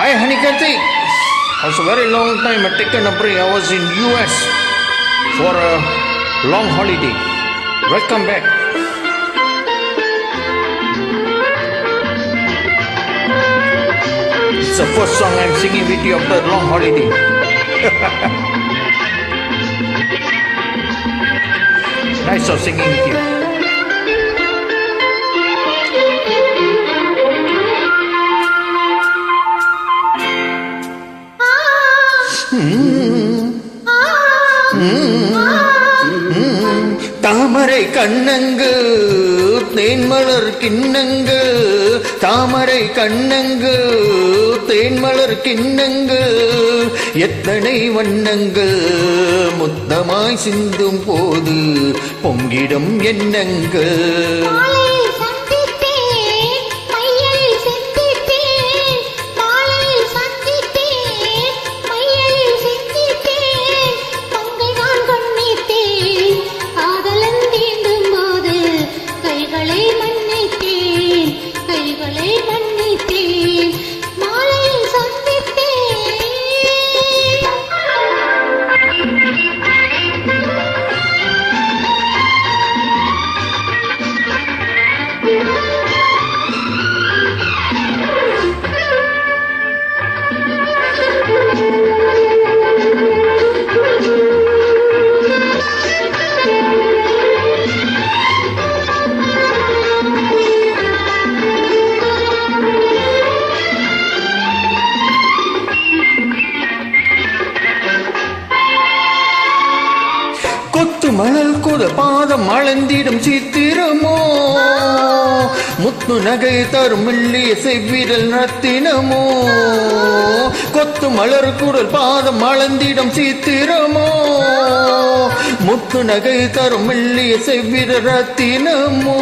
Hi, Hanikati. It was a very long time I taken a break. I was in US for a long holiday. Welcome back. It's the first song I'm singing with you after a long holiday. Nice of singing with you. தாமரை கண்ணங்கு தேன்மலர் கிண்ணங்கு தாமரை கண்ணங்கு தேன்மலர் கிண்ணங்கு எத்தனை வண்ணங்கள் முத்தமாய் சிந்தும் போது பொங்கிடும் எண்ணங்கள். கொத்து மணல் கூட பாதம் அளந்திடும் சித்திரமோ முத்து நகை தரும் மெல்லிய செவ்விரல் ரத்தினமோ. கொத்து மலர் குடல் பாதம் அளந்திடும் சித்திரமோ முத்து நகை தரும் மெல்லிய செவ்விரல் ரத்தினமோ.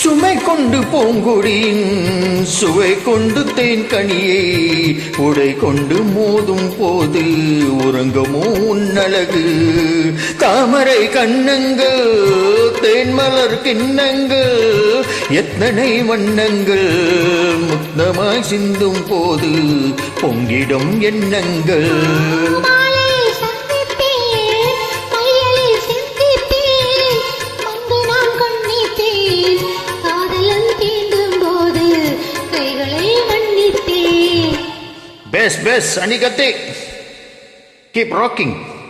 சுமை கொண்டு பூங்குடியின் சுவை கொண்டு தேன் கனியை உடை கொண்டு மோதும் போது உறங்கமோ உன்னழகு. தாமரை கண்ணங்கள் தேன்மலர் கிண்ணங்கள் எத்தனை வண்ணங்கள் முத்தமாய் சிந்தும் போது பொங்கிடும் எண்ணங்கள். Best, Anikati. Keep rocking.